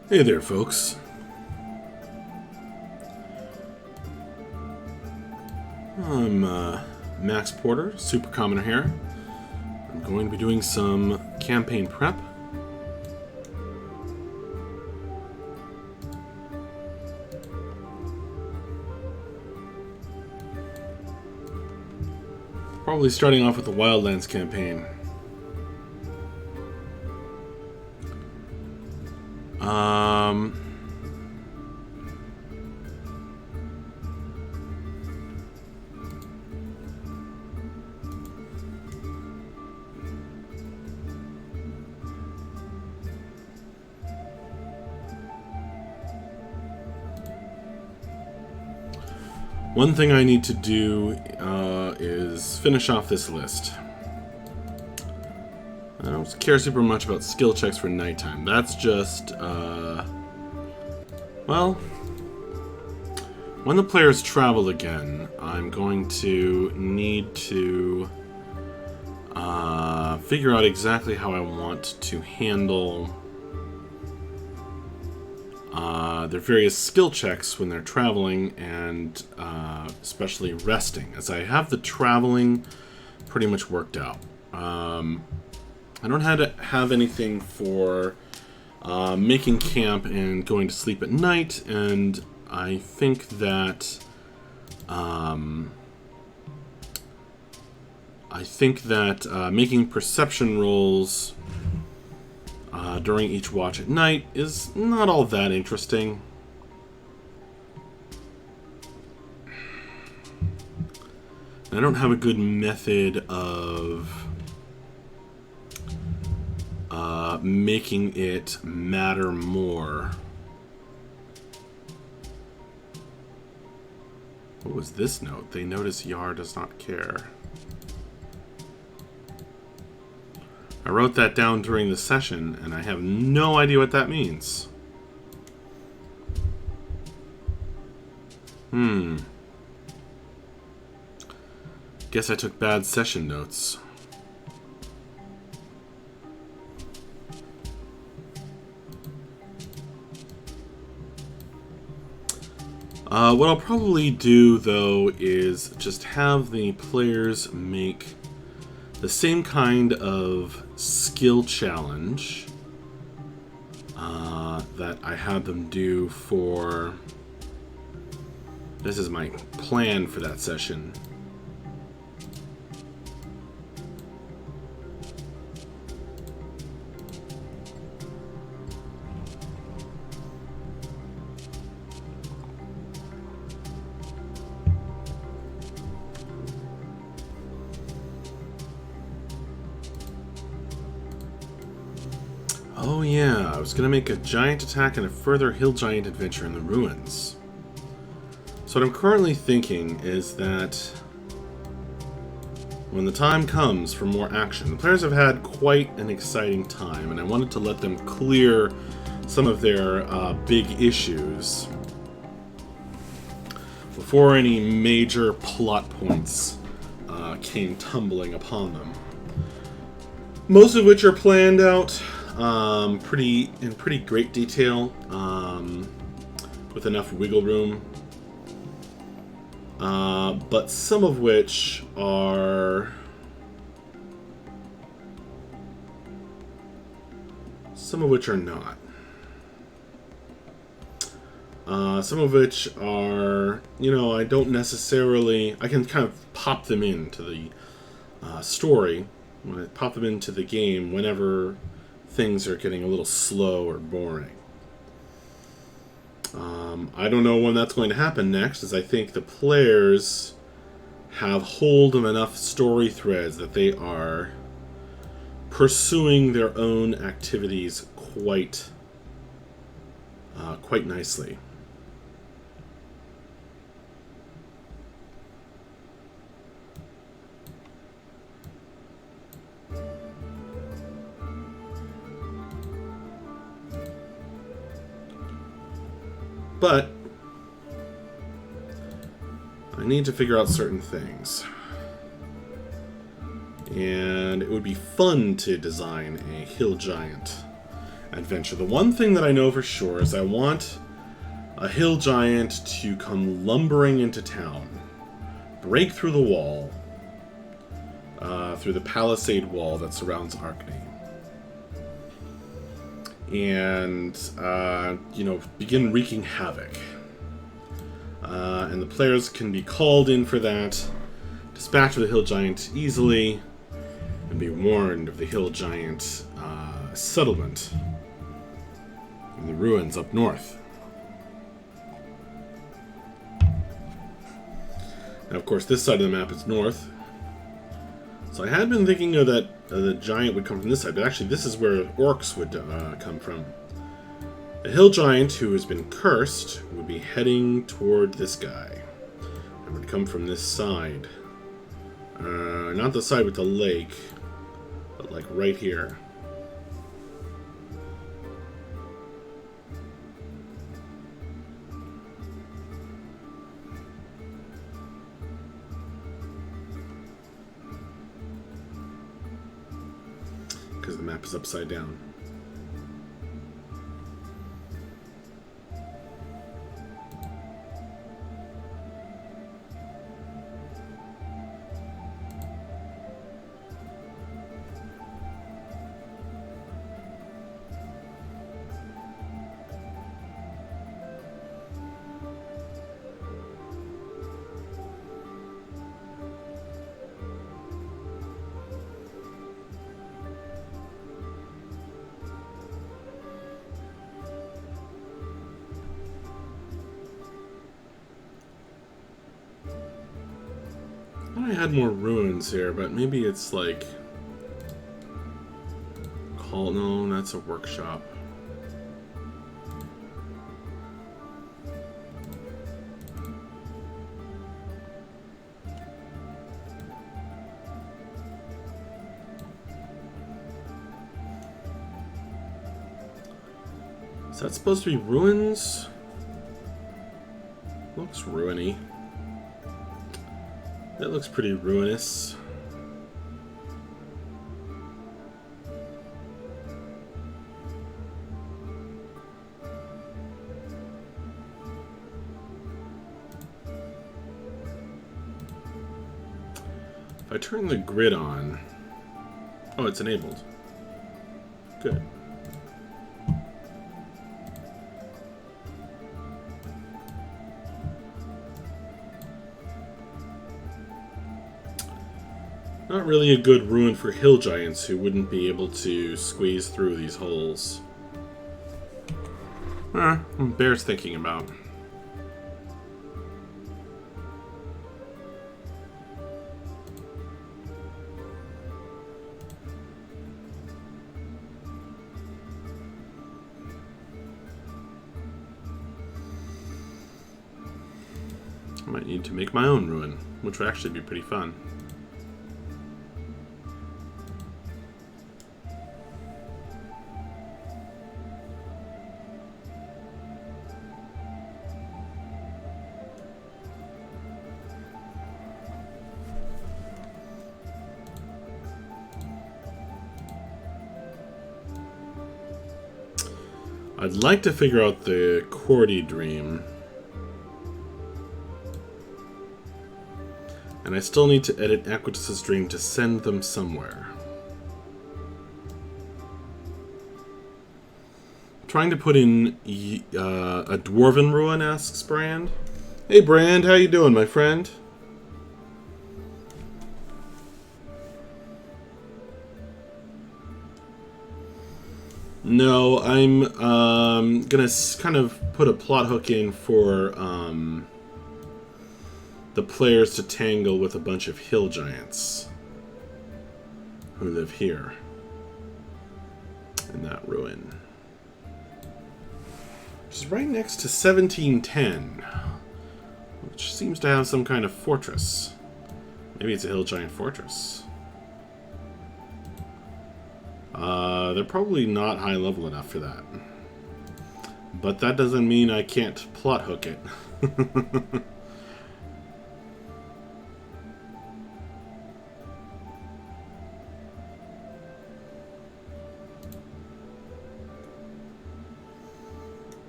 Hey there, folks. I'm Max Porter, Super Commoner here. I'm going to be doing some campaign prep. Probably starting off with the Wildlands campaign. One thing I need to do is finish off this list. I don't care super much about skill checks for nighttime. That's just, well, when the players travel again, I'm going to need to figure out exactly how I want to handle their various skill checks when they're traveling, and especially resting, as I have the traveling pretty much worked out. I don't have anything for making camp and going to sleep at night, and I think that making perception rolls during each watch at night is not all that interesting. I don't have a good method of making it matter more. What was this note? They notice Yar does not care. I wrote that down during the session, and I have no idea what that means. Guess I took bad session notes. What I'll probably do, though, is just have the players make the same kind of skill challenge that I had them do for... This is my plan for that session. Oh yeah, I was going to make a giant attack and a further hill giant adventure in the ruins. So what I'm currently thinking is that when the time comes for more action, the players have had quite an exciting time, and I wanted to let them clear some of their big issues before any major plot points came tumbling upon them. Most of which are planned out in pretty great detail, with enough wiggle room, but some of which are not. Some of which are, I don't necessarily... I can kind of pop them into the story, pop them into the game whenever things are getting a little slow or boring. I don't know when that's going to happen next, as I think the players have hold of enough story threads that they are pursuing their own activities quite nicely. But I need to figure out certain things. And it would be fun to design a hill giant adventure. The one thing that I know for sure is I want a hill giant to come lumbering into town, break through the wall, through the palisade wall that surrounds Arkney, and begin wreaking havoc. And the players can be called in for that, dispatch of the hill giant easily, and be warned of the hill giant settlement in the ruins up north. Now, of course, this side of the map is north. So I had been thinking that the giant would come from this side, but actually this is where orcs would come from. The hill giant, who has been cursed, would be heading toward this guy. And would come from this side. Not the side with the lake, but like right here. Because the map is upside down. I had more ruins here, but maybe it's like... No, that's a workshop. Is that supposed to be ruins? Looks ruiny. That looks pretty ruinous. If I turn the grid on... Oh, it's enabled. Good. Not really a good ruin for hill giants who wouldn't be able to squeeze through these holes. Bears thinking about. I might need to make my own ruin, which would actually be pretty fun. I'd like to figure out the Cordy dream. And I still need to edit Aquitus's dream to send them somewhere. Trying to put in a Dwarven ruin, asks Brand. Hey Brand, how you doing, my friend? No, I'm gonna kind of put a plot hook in for the players to tangle with a bunch of hill giants who live here in that ruin, which is right next to 1710, which seems to have some kind of fortress. Maybe it's a hill giant fortress. They're probably not high level enough for that. But that doesn't mean I can't plot hook it.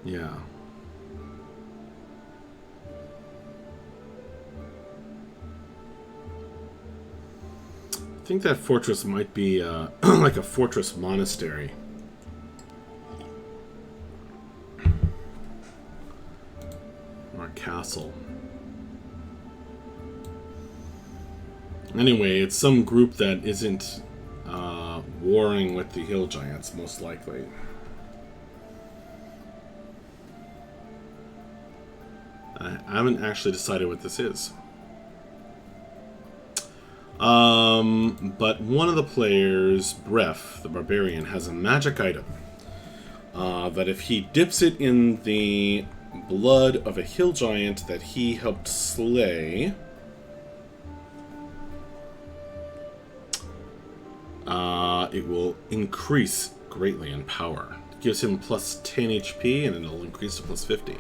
Yeah. I think that fortress might be like a fortress monastery. Or a castle. Anyway, it's some group that isn't warring with the hill giants, most likely. I haven't actually decided what this is. But one of the players, Bref, the barbarian, has a magic item. That if he dips it in the blood of a hill giant that he helped slay, it will increase greatly in power. It gives him plus 10 HP and it'll increase to plus 50.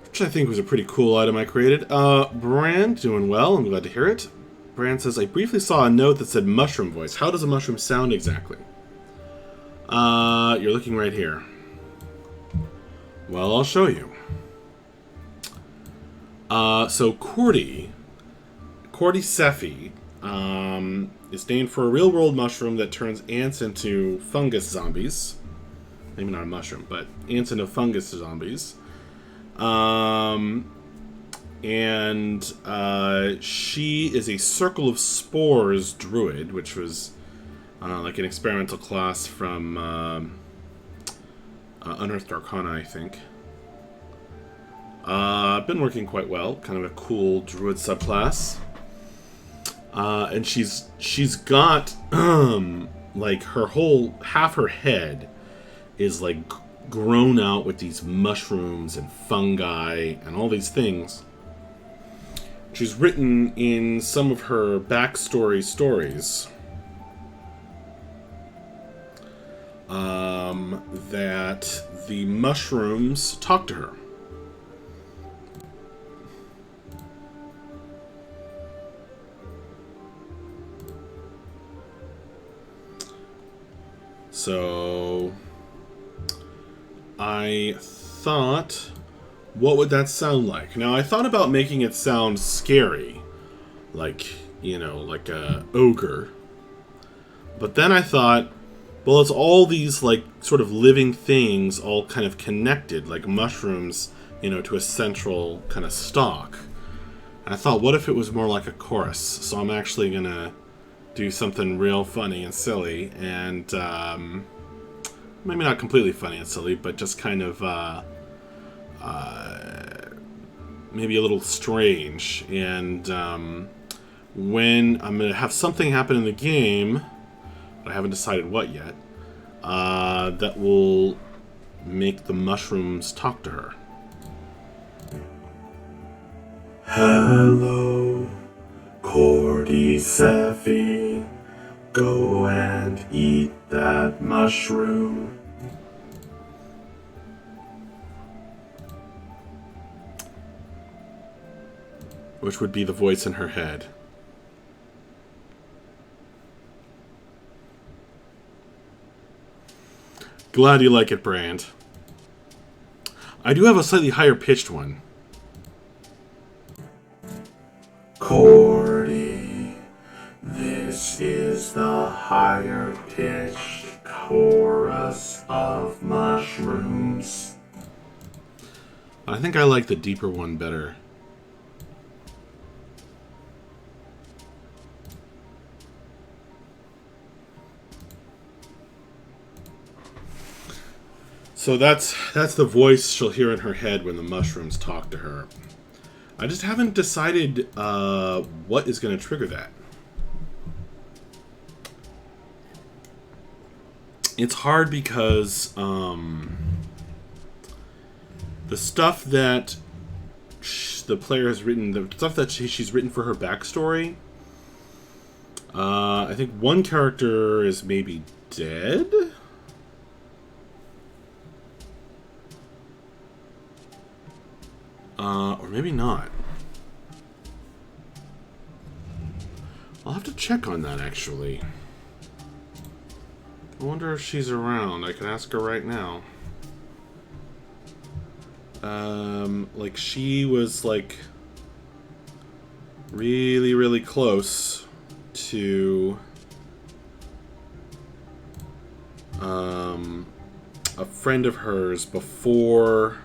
Which I think was a pretty cool item I created. Brand, doing well. I'm glad to hear it. Brand says, I briefly saw a note that said mushroom voice. How does a mushroom sound exactly? You're looking right here. Well, I'll show you. So Cordyceps, is named for a real-world mushroom that turns ants into fungus zombies. Maybe not a mushroom, but ants into fungus zombies. She is a Circle of Spores druid, which was like an experimental class from Unearthed Arcana, I think. Been working quite well. Kind of a cool druid subclass. And she's got like her whole half her head is like grown out with these mushrooms and fungi and all these things. She's written in some of her backstory stories that the mushrooms talk to her. So I thought, what would that sound like? Now, I thought about making it sound scary, like, you know, like a ogre. But then I thought, well, it's all these, like, sort of living things all kind of connected, like mushrooms, you know, to a central kind of stalk. And I thought, what if it was more like a chorus? So I'm actually going to do something real funny and silly, and maybe not completely funny and silly, but just kind of maybe a little strange. And when I'm going to have something happen in the game, but I haven't decided what yet, that will make the mushrooms talk to her. Hello, Cordyceps, go and eat that mushroom. Which would be the voice in her head. Glad you like it, Brand. I do have a slightly higher pitched one. Cordy, this is the higher pitched chorus of mushrooms. I think I like the deeper one better. So that's the voice she'll hear in her head when the mushrooms talk to her. I just haven't decided what is going to trigger that. It's hard because the stuff that the player has written, the stuff that she's written for her backstory, I think one character is maybe dead. Or maybe not. I'll have to check on that, actually. I wonder if she's around. I can ask her right now. Like, she was, like, really, really close to a friend of hers before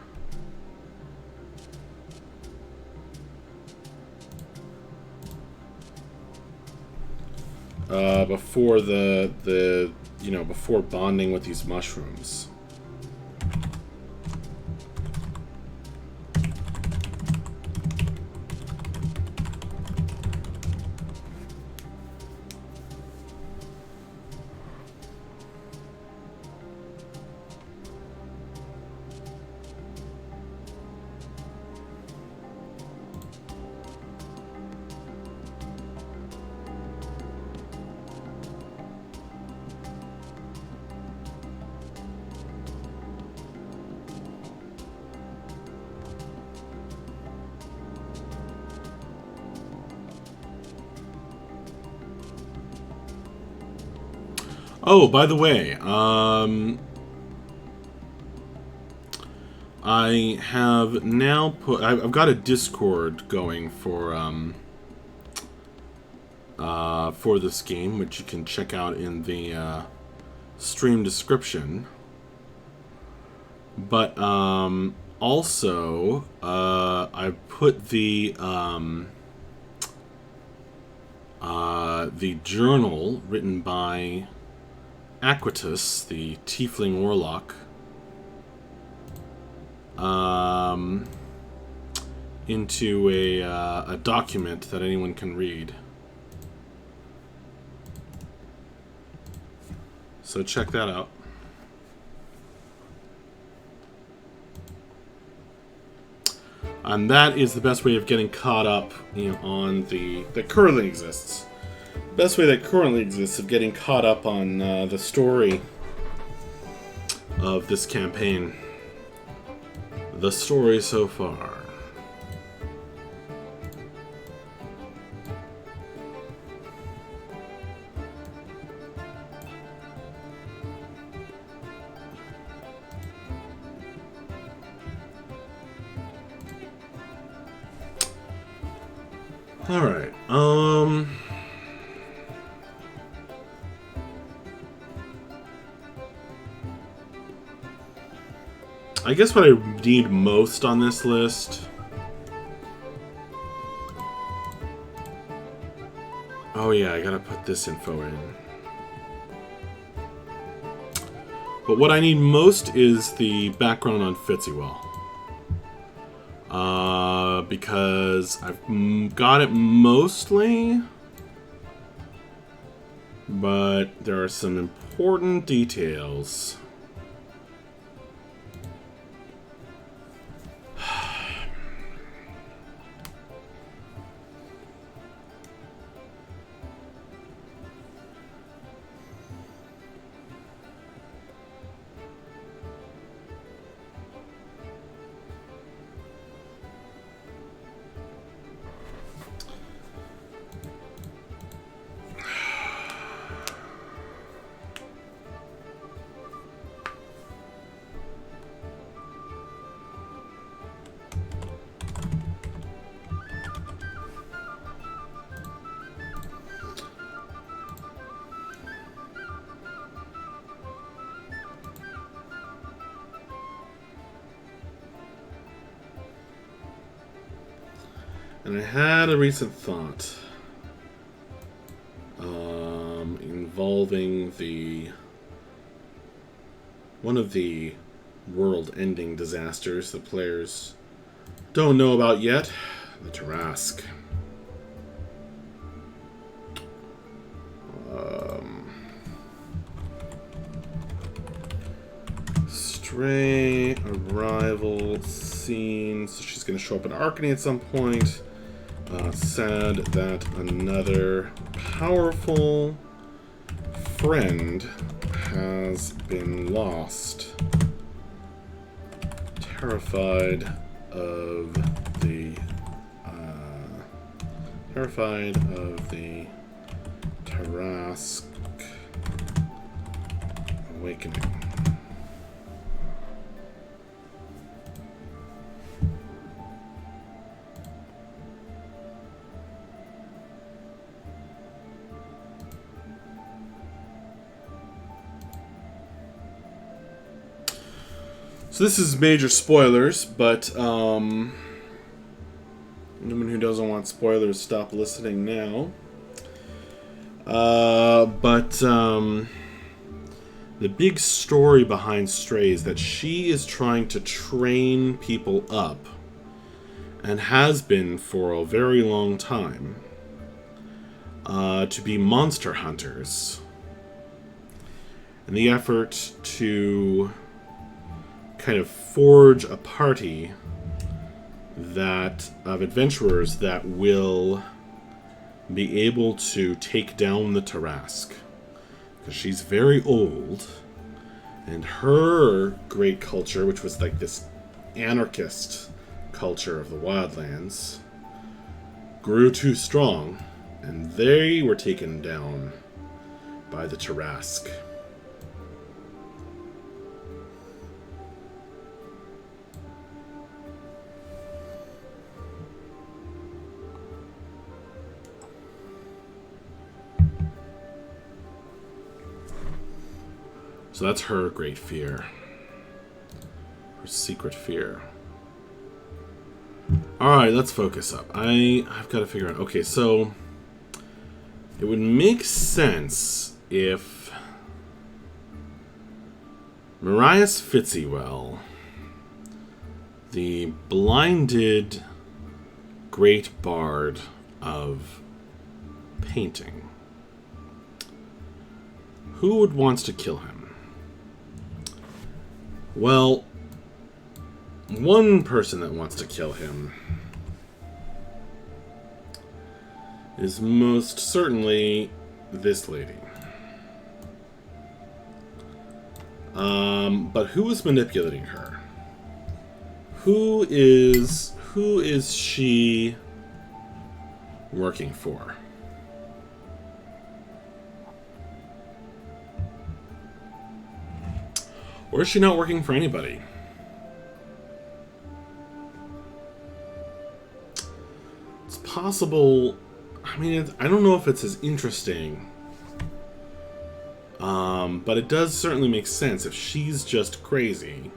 before bonding with these mushrooms. Oh, by the way, I have now I've got a Discord going for this game, which you can check out in the stream description. But also, I put the journal written by Aquitus, the Tiefling Warlock, into a document that anyone can read. So check that out. And that is the best way of getting caught up, on that currently exists. Best way that currently exists of getting caught up on the story of this campaign. The story so far. All right. I guess what I need most on this list. Oh yeah, I gotta put this info in. But what I need most is the background on Fitziwell. Because I've got it mostly, but there are some important details. And I had a recent thought involving one of the world-ending disasters the players don't know about yet, the Tarrasque. Stray arrival scene. So she's going to show up in Arkany at some point. Sad that another powerful friend has been lost. Terrified of the Tarrasque awakening. So this is major spoilers, but anyone who doesn't want spoilers, stop listening now. The big story behind Stray is that she is trying to train people up, and has been for a very long time, to be monster hunters. In the effort to kind of forge a party of adventurers that will be able to take down the Tarrasque. Because she's very old, and her great culture, which was like this anarchist culture of the Wildlands, grew too strong, and they were taken down by the Tarrasque. So that's her great fear. Her secret fear. Alright, let's focus up. I've got to figure out... Okay, so... It would make sense if... Marius Fitzywell, the blinded great bard of painting, who would want to kill him? Well, one person that wants to kill him is most certainly this lady. But who is manipulating her? Who is she working for? Or is she not working for anybody? It's possible. I mean, I don't know if it's as interesting. But it does certainly make sense if she's just crazy.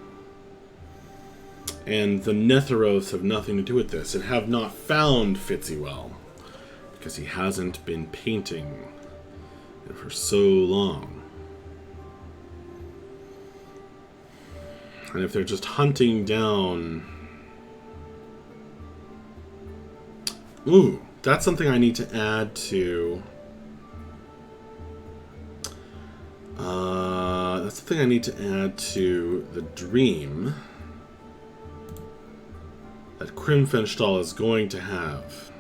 And the Netheros have nothing to do with this and have not found Fitzywell. Because he hasn't been painting for so long. And if they're just hunting down... Ooh, that's something I need to add to... that's something I need to add to the dream that Krim Fenstall is going to have.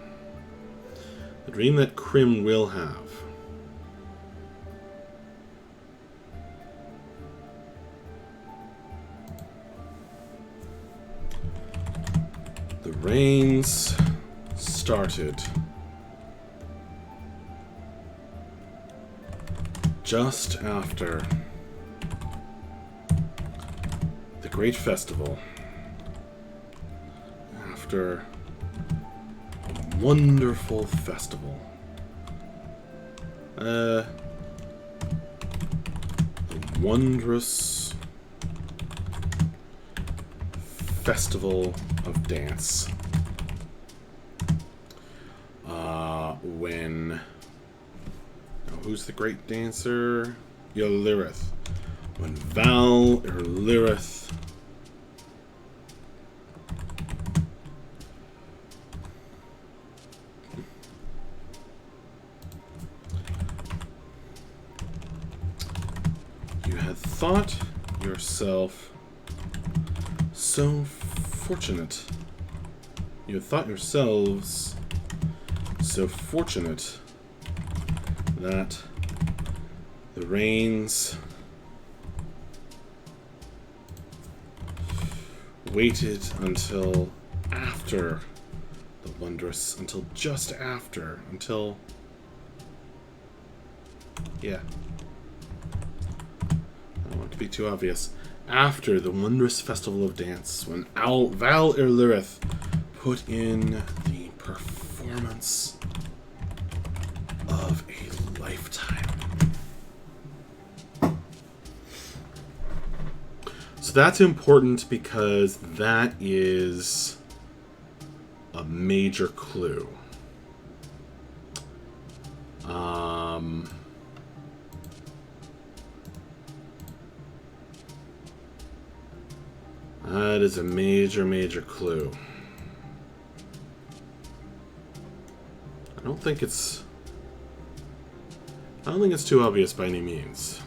The dream that Krim will have. The rains started just after the great festival. After a wonderful festival. A wondrous festival of dance. When... Oh, who's the great dancer? Ylirith. When Val Ylirith thought yourself so fortunate. You had thought yourselves so fortunate that the rains waited until after the wondrous, until just after, until, yeah. I don't want it to be too obvious. After the wondrous festival of dance, when Val Ylirith put in the performance of a lifetime. So that's important because that is a major clue. That is a major clue. I don't think it's too obvious by any means.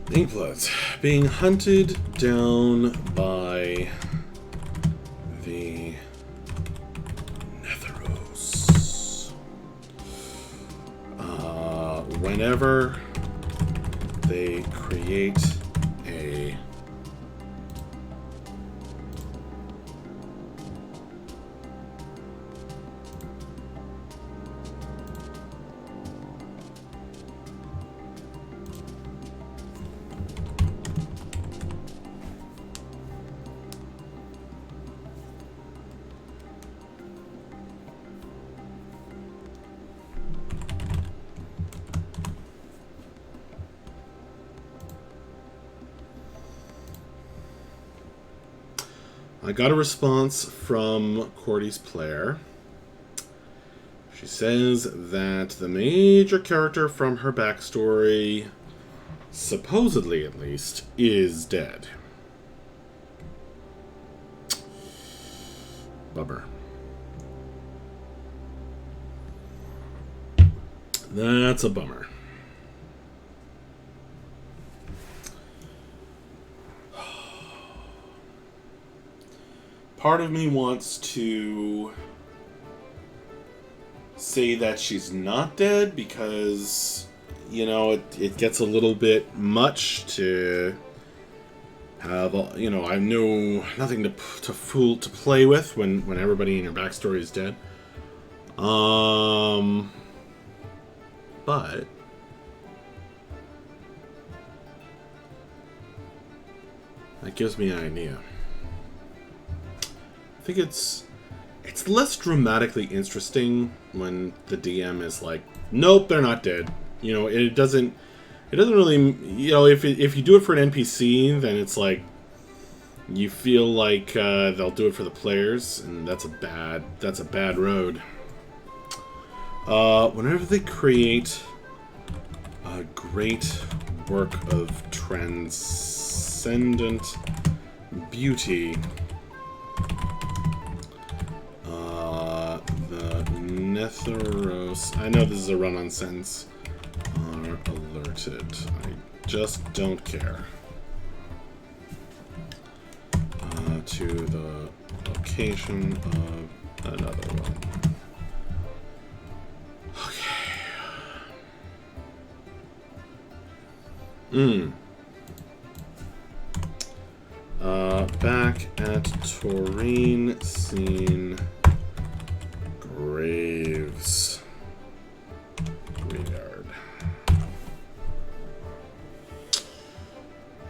Inkbloods being hunted down by the Netheros. Whenever they create a I got a response from Cordy's player. She says that the major character from her backstory, supposedly at least, is dead. Bummer. That's a bummer. Part of me wants to say that she's not dead because, you know, it gets a little bit much to have, you know, I know nothing to play with when everybody in your backstory is dead. But that gives me an idea. I think it's less dramatically interesting when the DM is like, nope, they're not dead. You know, it doesn't really, you know, if you do it for an NPC, then it's like you feel like they'll do it for the players, and that's a bad road. Whenever they create a great work of transcendent beauty, the Netheros, I know this is a run-on sentence, are alerted. I just don't care. To the location of another one. Back at Taurine, seen Graves Graveyard.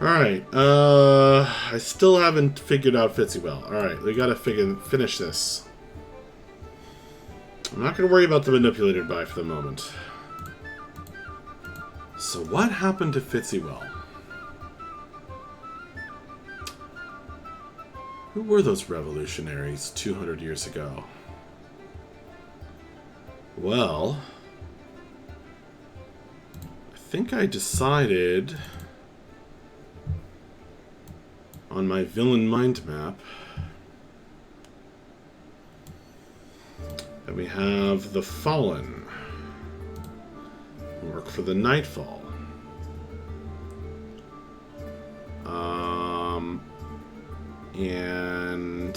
Alright, I still haven't figured out Fitzywell. Alright, we gotta finish this. I'm not gonna worry about the manipulated by for the moment. So what happened to Fitzywell? Who were those revolutionaries 200 years ago? Well, I think I decided on my villain mind map that we have the Fallen who work for the Nightfall. And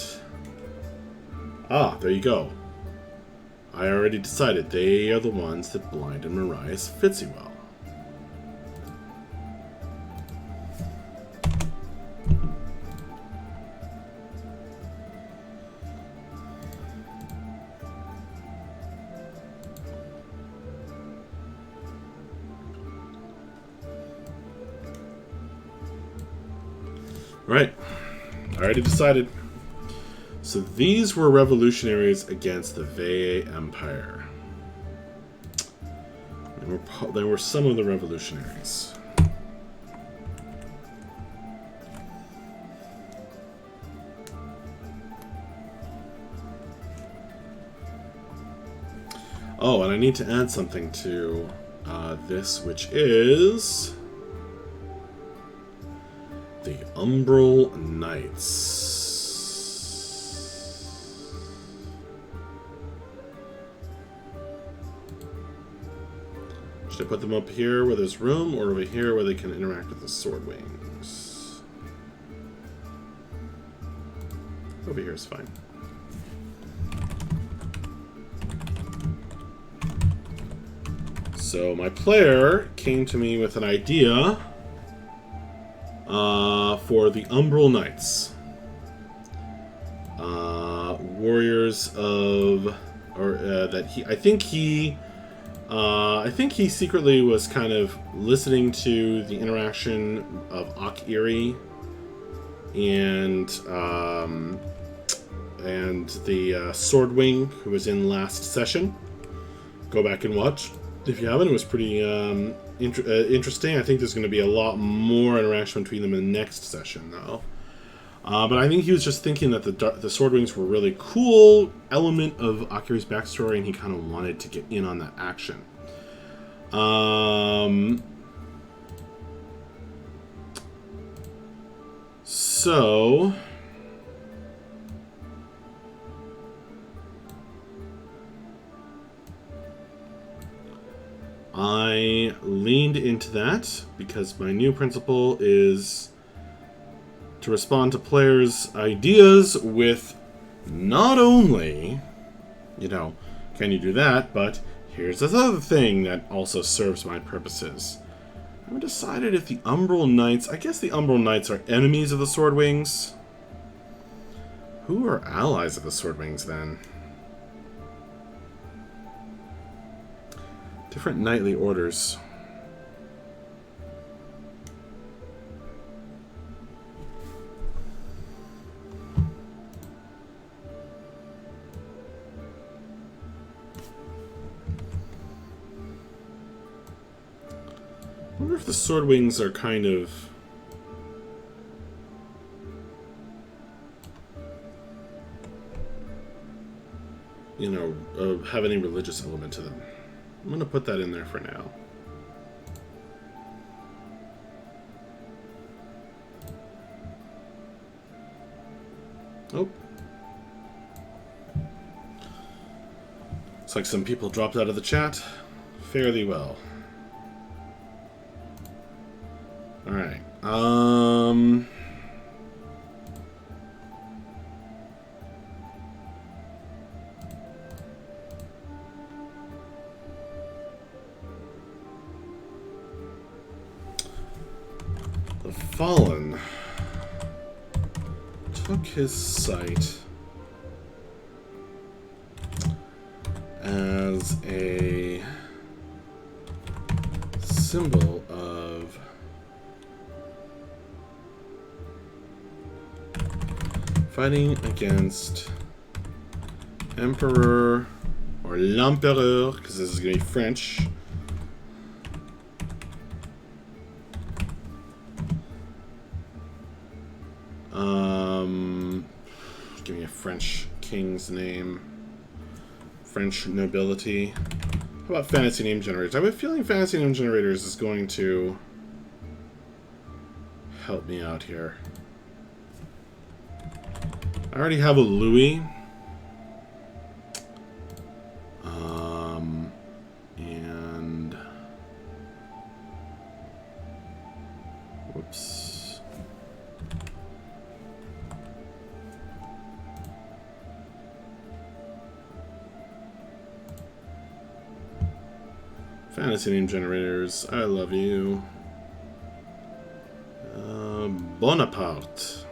there you go. I already decided they are the ones that blinded Marias Fitzywell. Right. I already decided. So these were revolutionaries against the Vei Empire. They were some of the revolutionaries. Oh, and I need to add something to this, which is the Umbral Knights. Should I put them up here where there's room, or over here where they can interact with the sword wings? Over here is fine. So my player came to me with an idea for the Umbral Knights. Warriors of... that he... I think he secretly was kind of listening to the interaction of Ak-Iri and the Swordwing, who was in last session. Go back and watch if you haven't. It was pretty interesting. I think there's going to be a lot more interaction between them in the next session, though. But I think he was just thinking that the Swordwings were a really cool element of Ak-Iri's backstory, and he kind of wanted to get in on that action. So... I leaned into that because my new principle is to respond to players' ideas with not only, can you do that, but here's this other thing that also serves my purposes. I haven't decided if the Umbral Knights... I guess the Umbral Knights are enemies of the Swordwings. Who are allies of the Swordwings, then? Different knightly orders. I wonder if the Swordwings are kind of... have any religious element to them. I'm going to put that in there for now. Oh. Looks like some people dropped out of the chat. Fairly well. Alright. The Fallen took his sight as a symbol of fighting against Emperor or l'Empereur, because this is going to be French. Give me a French king's name. French nobility. How about fantasy name generators? I have a feeling fantasy name generators is going to help me out here. I already have a Louis. And whoops. Fantasy name generators, I love you. Bonaparte.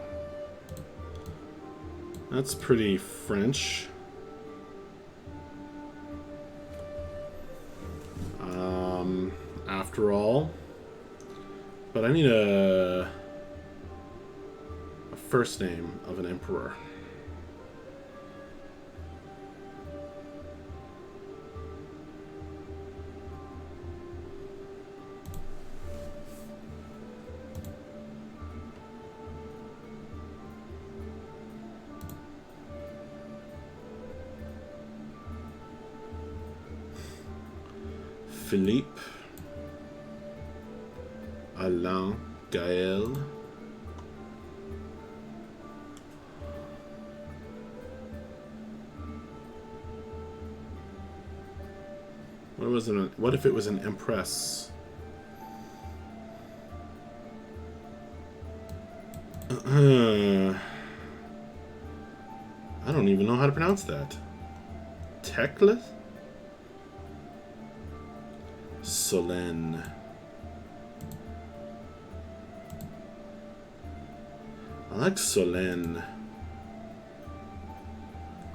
That's pretty French. After all. But I need a... first name of an emperor? Philippe, Alain, Gaël. What if it was an empress? I don't even know how to pronounce that. Tekla? Solène. I like Solène.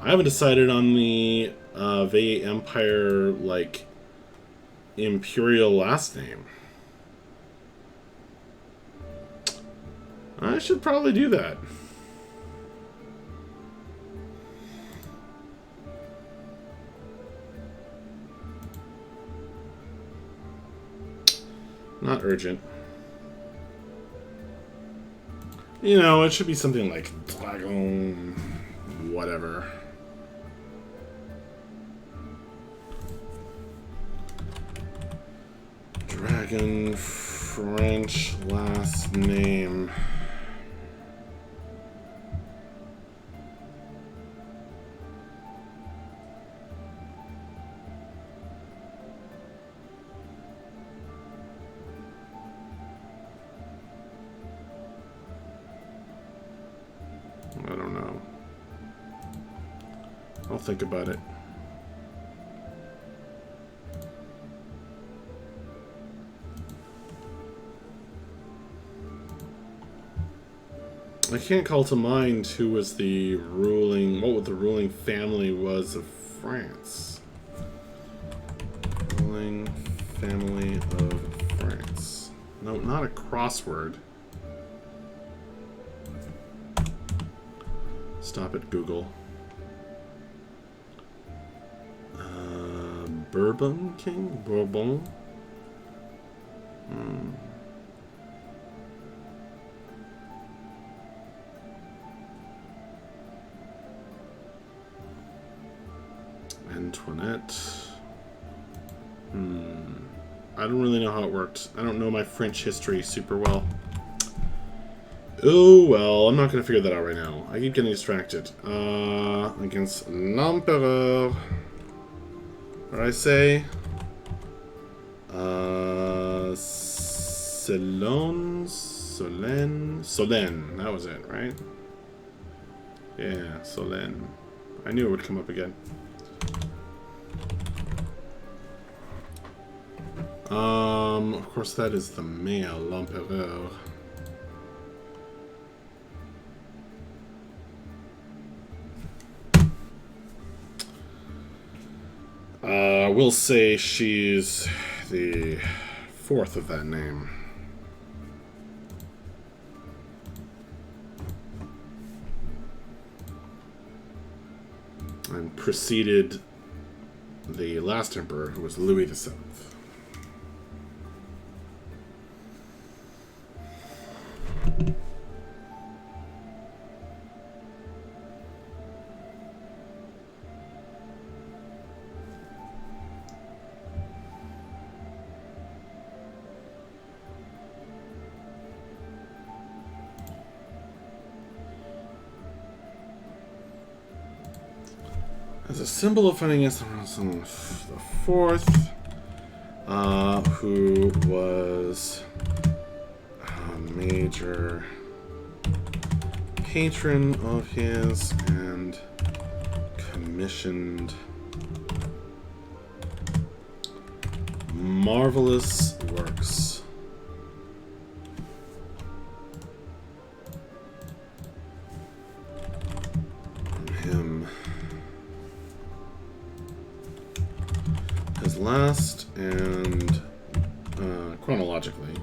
I haven't decided on the Vey Empire, like, imperial last name. I should probably do that. Not urgent. You know, it should be something like Dragon, whatever. Dragon, French last name. I don't know. I'll think about it. I can't call to mind who was the ruling, what the ruling family was of France. Ruling family of France. No, not a crossword. Stop it, Google. Bourbon King? Bourbon? Antoinette. I don't really know how it worked. I don't know my French history super well. Oh, well, I'm not going to figure that out right now. I keep getting distracted. Against l'Empereur. What did I say? Solène. That was it, right? Yeah, Solène. I knew it would come up again. Of course, that is the male, l'Empereur. We'll say she's the fourth of that name. And preceded the last emperor, who was Louis VII. As a symbol of fighting against the fourth, who was a major patron of his and commissioned marvelous works. On him. His last and chronologically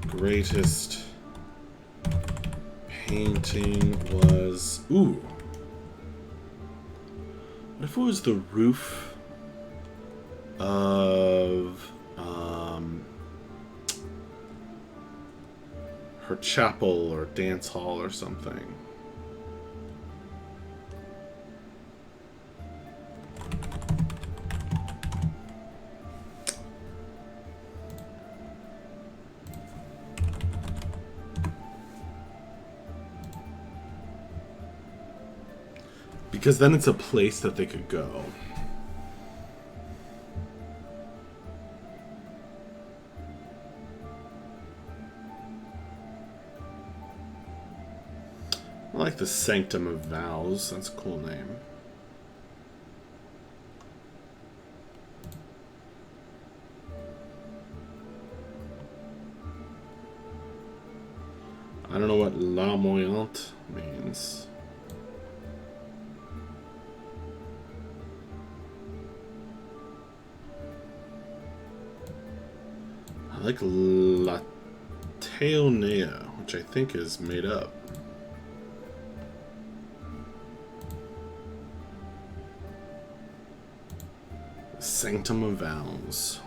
greatest painting was... Ooh. What if it was the roof of her chapel or dance hall or something? Because then it's a place that they could go. I like the Sanctum of Vows. That's a cool name. I don't know what Larmoyant means. I like Lateonea, which I think is made up. Sanctum of Vows.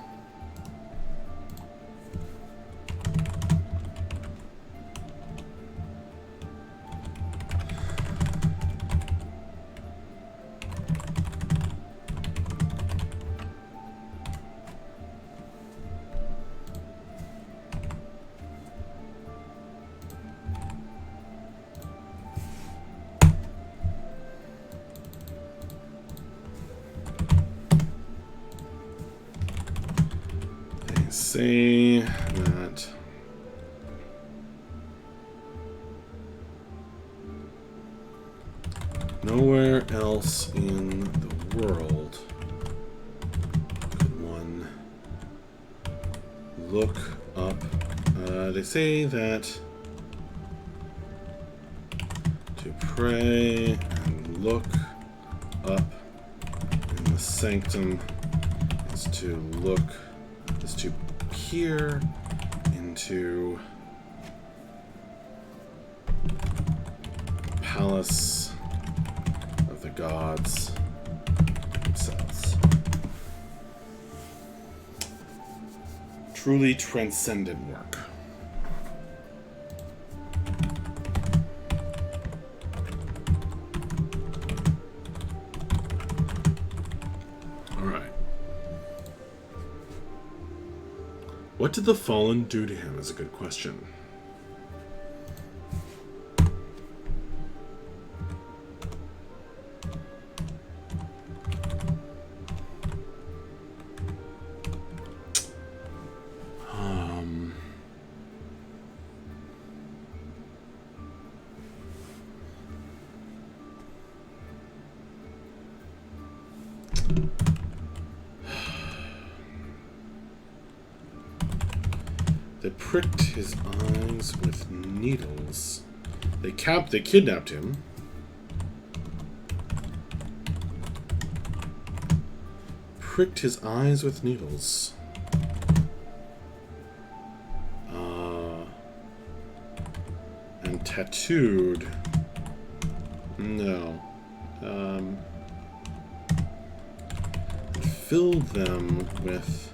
Say that nowhere else in the world could one look up. They say that to pray and look up in the sanctum is to look, is to peer into the palace of the gods themselves. Truly transcendent work. What did the Fallen do to him is a good question. They pricked his eyes with needles. They kidnapped him. Pricked his eyes with needles. And tattooed. No. Filled them with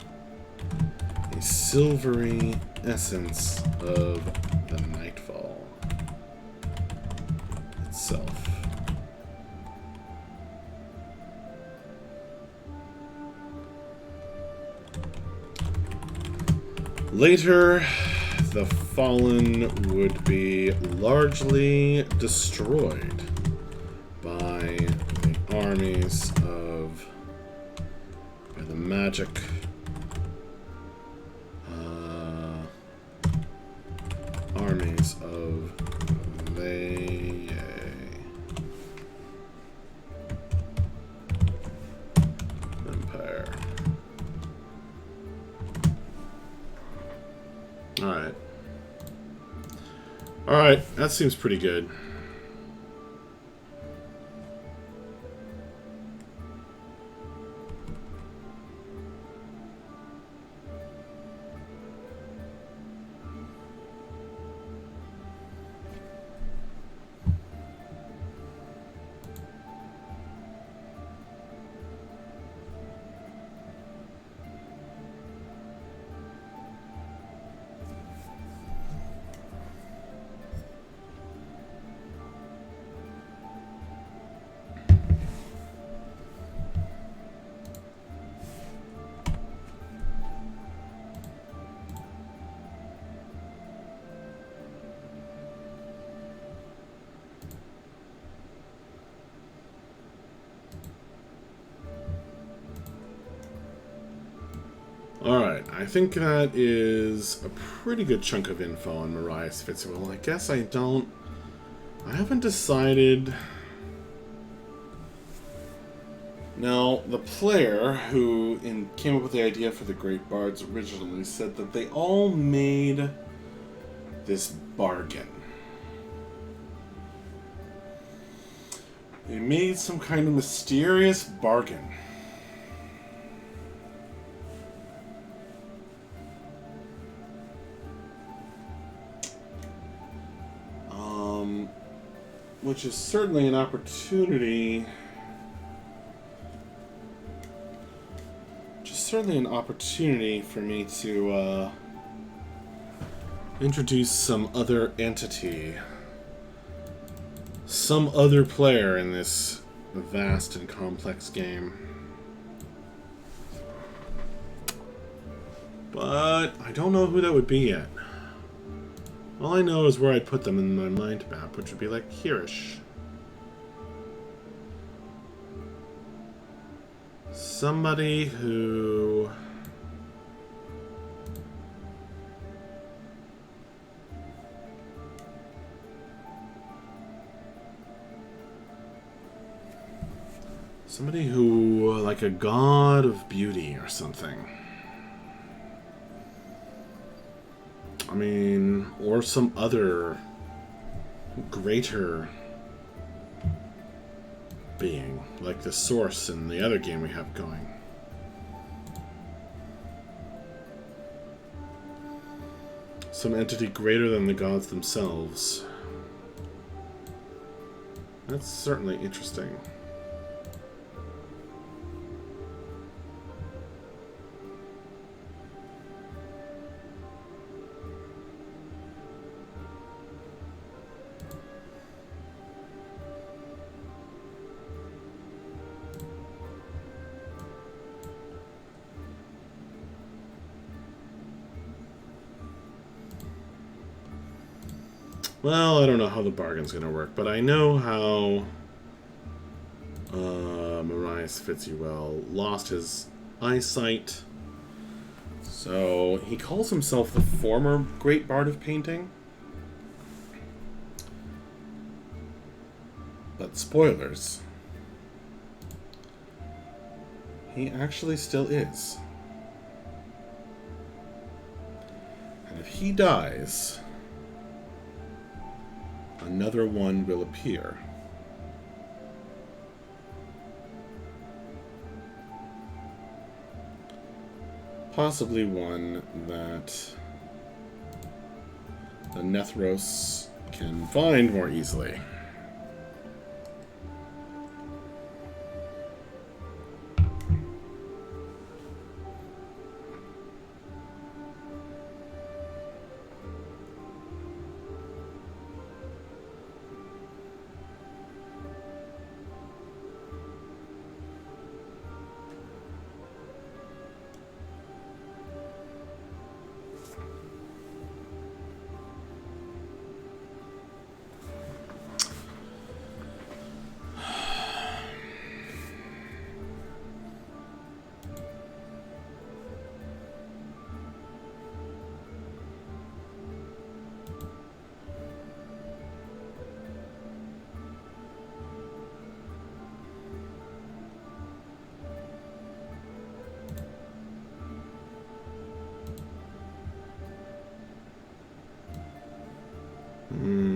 a silvery essence of the Nightfall itself. Later, the Fallen would be largely destroyed by the armies of, by the magic armies of the Empire. Alright. Alright, that seems pretty good. Alright, I think that is a pretty good chunk of info on Marias Fitzgerald. I guess I haven't decided. Now, the player who came up with the idea for the Great Bards originally said that they all made this bargain. They made some kind of mysterious bargain. Which is certainly an opportunity. Certainly an opportunity for me to introduce some other entity, some other player in this vast and complex game. But I don't know who that would be yet. All I know is where I'd put them in my mind map, which would be like here-ish. Somebody who... like a god of beauty or something. I mean, or some other greater being, like the Source in the other game we have going. Some entity greater than the gods themselves. That's certainly interesting. Well, I don't know how the bargain's going to work, but I know how Marias Fitzgerald lost his eyesight. So he calls himself the former Great Bard of Painting. But spoilers. He actually still is. And if he dies, another one will appear. Possibly one that the Nethros can find more easily.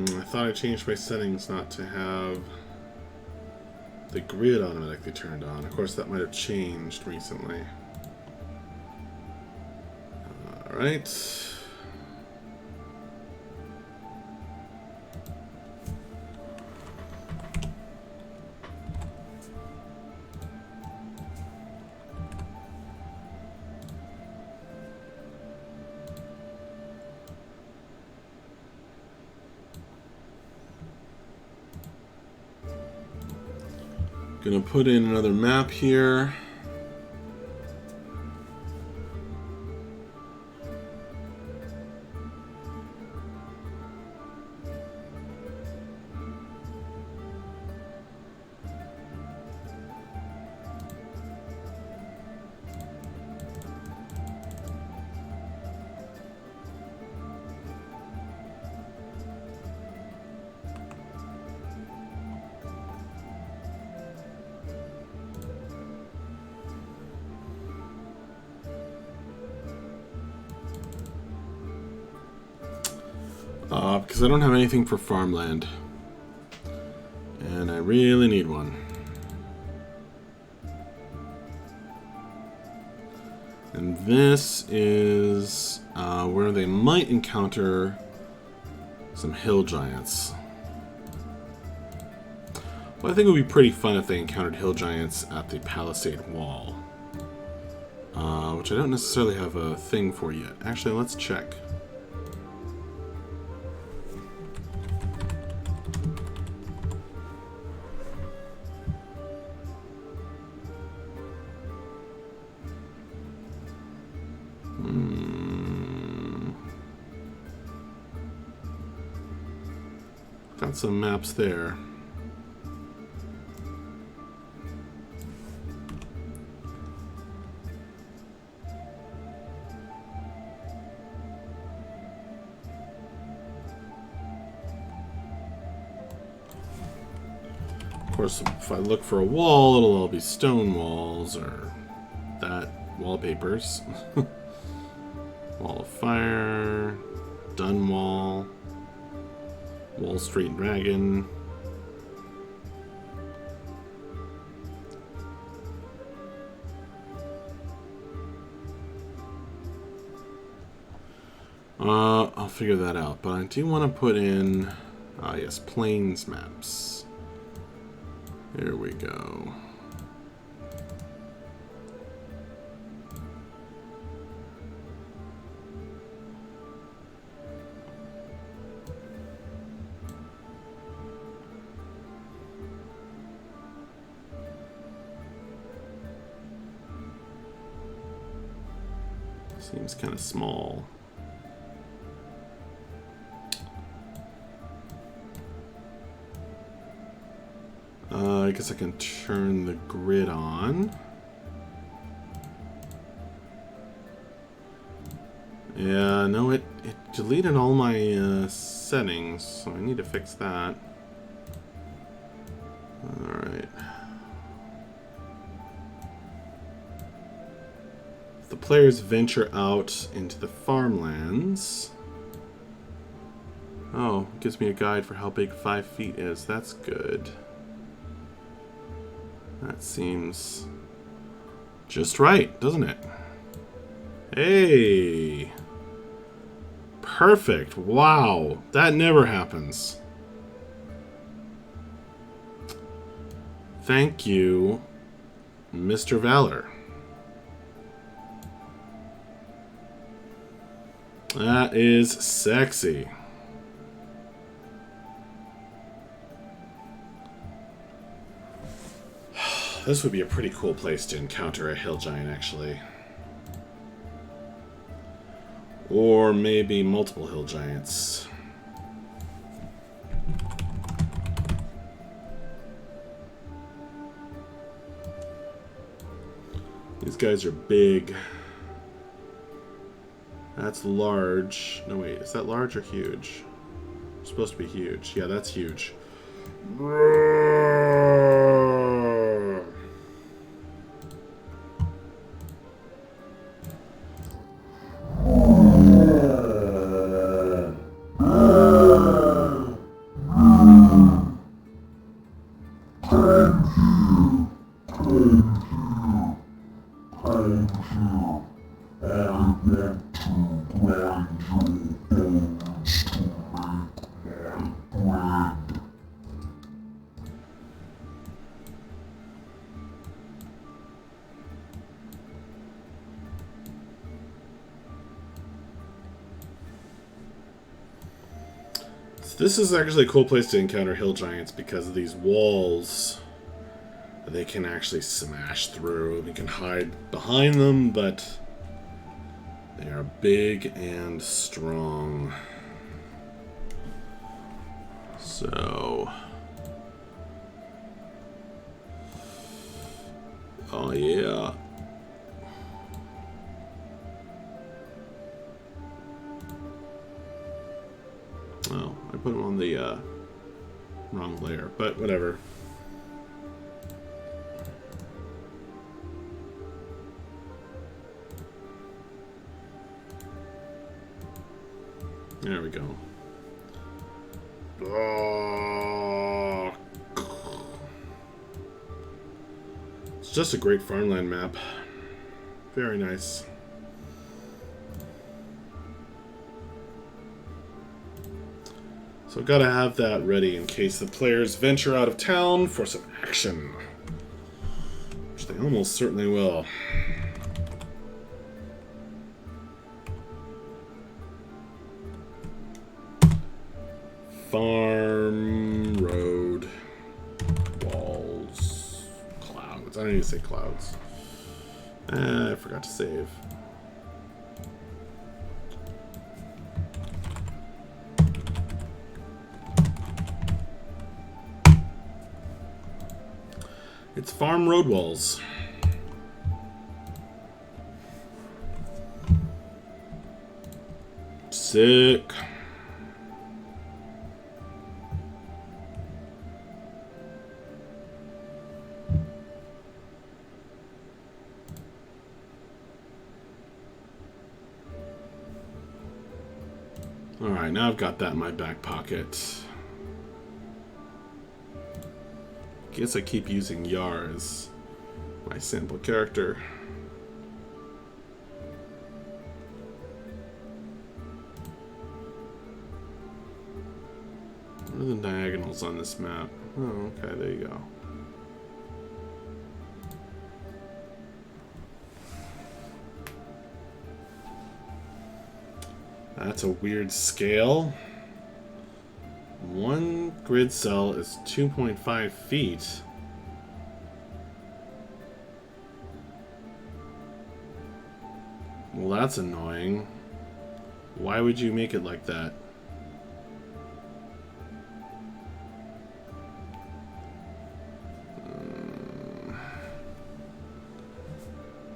I thought I changed my settings not to have the grid automatically turned on. Of course, that might have changed recently. Alright. Gonna put in another map here. Because I don't have anything for farmland. And I really need one. And this is where they might encounter some hill giants. Well, I think it would be pretty fun if they encountered hill giants at the palisade wall. Which I don't necessarily have a thing for yet. Actually, let's check. Got some maps there. Of course, if I look for a wall, it'll all be stone walls or that wallpapers. Wall of Fire, Dunwall, Wall Street Dragon. I'll figure that out, but I do want to put in, yes, plains maps. Here we go. Seems kind of small. I guess I can turn the grid on. Yeah, no, it deleted all my settings, so I need to fix that. Alright. If the players venture out into the farmlands... Oh, it gives me a guide for how big 5 feet is. That's good. That seems just right, doesn't it? Hey! Perfect. Wow. That never happens. Thank you, Mr. Valor. That is sexy. This would be a pretty cool place to encounter a hill giant, actually. Or maybe multiple hill giants. These guys are big. That's large. No, wait, is that large or huge? It's supposed to be huge. Yeah, that's huge. This is actually a cool place to encounter hill giants because of these walls. They can actually smash through. You can hide behind them, but they are big and strong. So... Oh, yeah. Oh, I put them on the wrong layer, but whatever. There we go. Oh. It's just a great farmland map. Very nice. So gotta have that ready in case the players venture out of town for some action. Which they almost certainly will. Farm, road, walls, clouds. I didn't even say clouds. I forgot to save. It's farm road walls. Sick. Alright, now I've got that in my back pocket. Guess I keep using Yar as my sample character. What are the diagonals on this map? Oh, okay, there you go. That's a weird scale. One grid cell is 2.5 feet. Well, that's annoying. Why would you make it like that?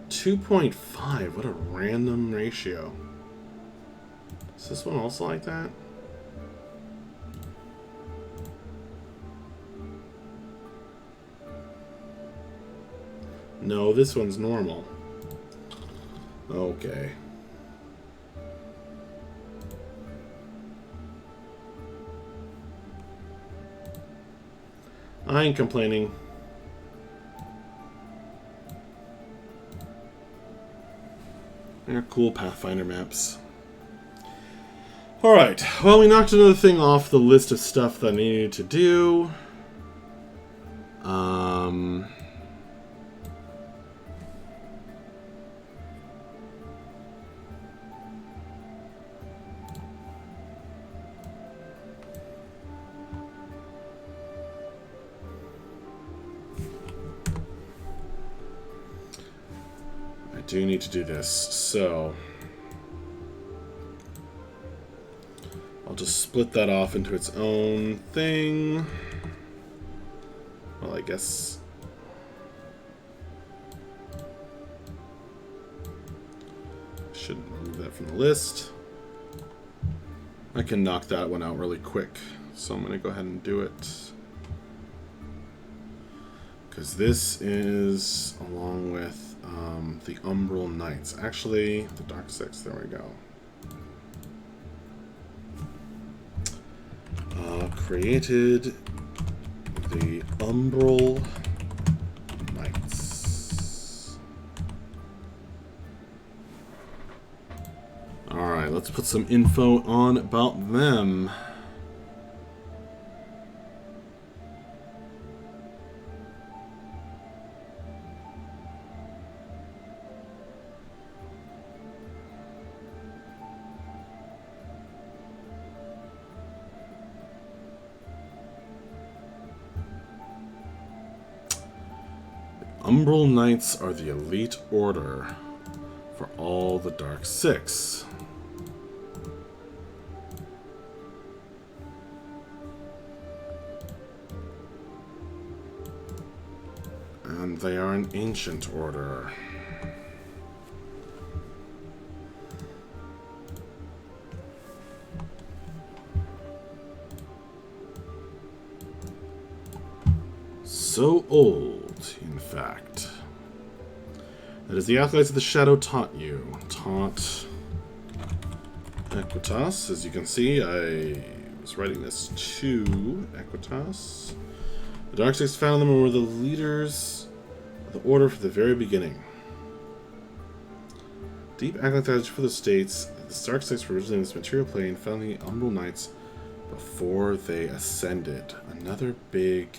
2.5. What a random ratio. Is this one also like that? No, this one's normal. Okay. I ain't complaining. They're cool Pathfinder maps. Alright, well, we knocked another thing off the list of stuff that I needed to do. I do need to do this, so I'll just split that off into its own thing. Well, I guess I should remove that from the list. I can knock that one out really quick, so I'm going to go ahead and do it. Because this is along with the Umbral Knights. Actually, the Dark Six, there we go. Created the Umbral Knights. Alright, let's put some info on about them. Umbral Knights are the elite order for all the Dark Six. And they are an ancient order. So old, in fact. That is the Acolytes of the Shadow taught you. Taught Equitas. As you can see, I was writing this to Equitas. The Darksix found them and were the leaders of the Order from the very beginning. Deep acclimatized for the states, the Darksix were originally in this material plane, found the Umbral Knights before they ascended. Another big,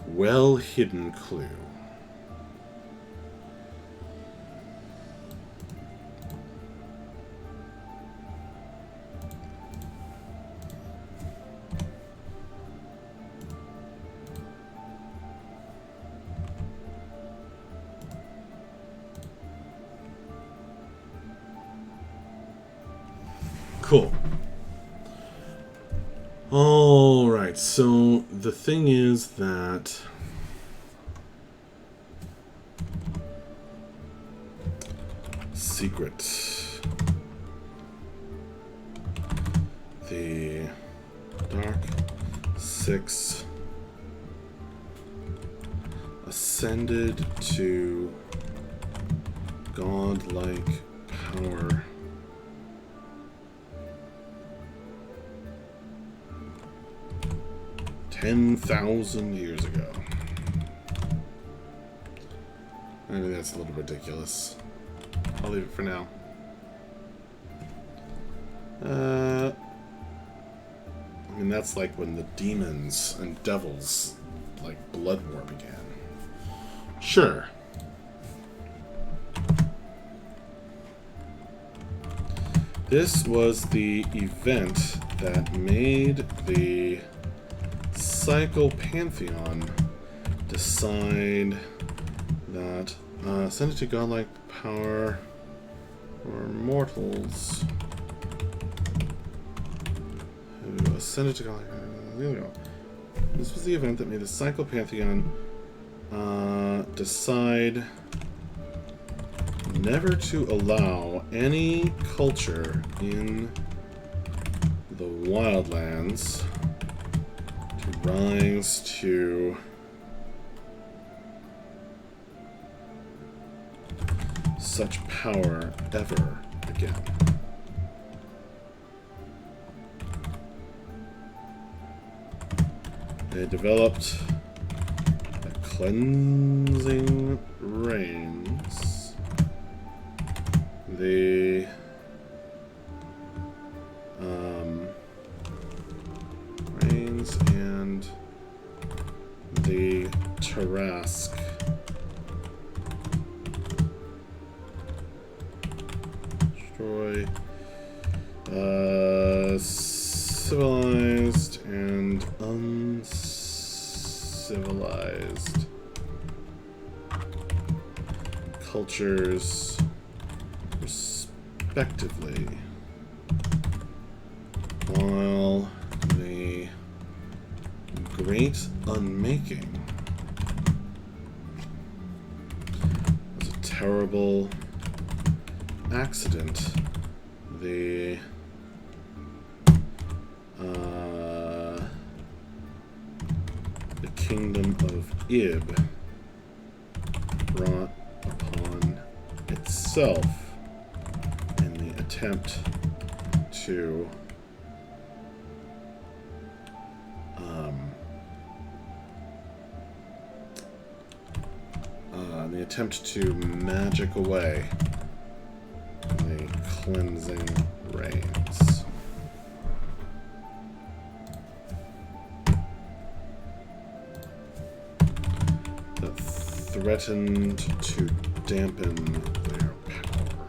well-hidden clue. Cool. Alright, so the thing is that secret. The Dark Six ascended to godlike power. 10,000 years ago. I think that's a little ridiculous. I'll leave it for now. I mean, that's like when the demons and devils, like, blood war began. Sure. This was the event that made the Cycle Pantheon decide that ascended to godlike power were mortals who ascended to godlike power. There we go. This was the event that made the Cycle Pantheon decide never to allow any culture in the Wildlands to rise to such power ever again. They developed a cleansing rains. The rains and the Tarask. Destroy civilized and uncivilized cultures respectively, while the Great Unmaking was a terrible accident. The kingdom of Ib brought upon itself in the attempt to magic away the cleansing rains. That threatened to dampen their power.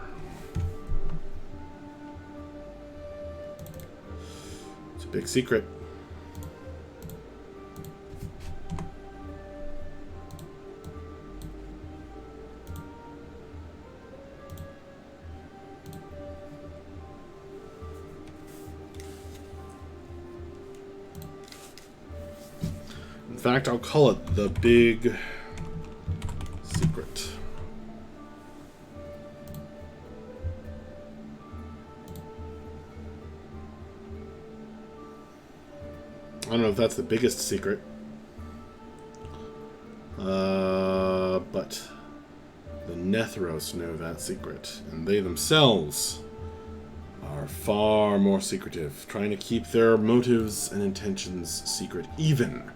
It's a big secret. In fact, I'll call it the big secret. I don't know if that's the biggest secret, but the Nethros know that secret, and they themselves are are far more secretive, trying to keep their motives and intentions secret, even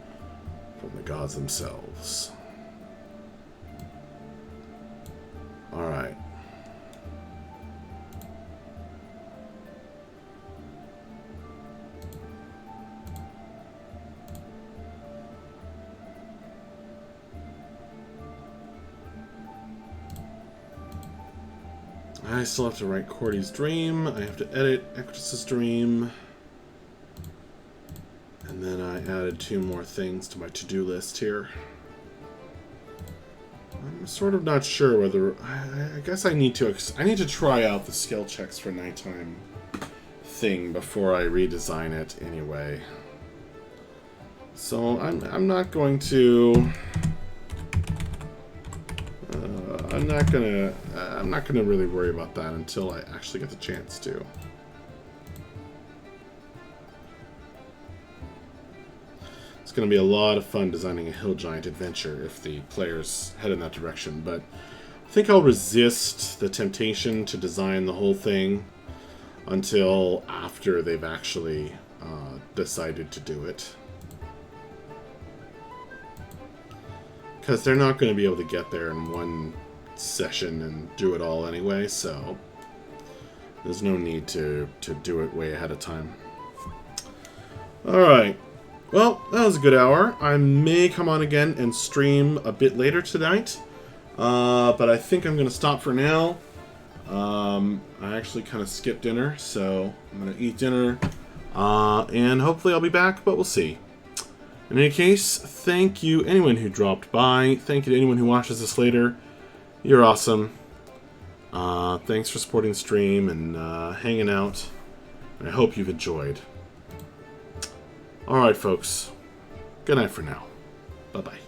from the gods themselves. Alright. I still have to write Cordy's dream. I have to edit Equitus's dream. And then I added 2 more things to my to-do list here. I'm sort of not sure whether... I guess I need to try out the skill checks for nighttime thing before I redesign it anyway. So I'm not going to... I'm not gonna really worry about that until I actually get the chance to. It's gonna be a lot of fun designing a Hill Giant adventure if the players head in that direction, but I think I'll resist the temptation to design the whole thing until after they've actually decided to do it. Because they're not going to be able to get there in one session and do it all anyway, so there's no need to do it way ahead of time. Alright, well, that was a good hour. I may come on again and stream a bit later tonight, but I think I'm going to stop for now. I actually kind of skipped dinner, so I'm going to eat dinner, and hopefully I'll be back, but we'll see. In any case, thank you anyone who dropped by. Thank you to anyone who watches this later. You're awesome. Thanks for supporting the stream and hanging out. And I hope you've enjoyed. Alright, folks. Good night for now. Bye-bye.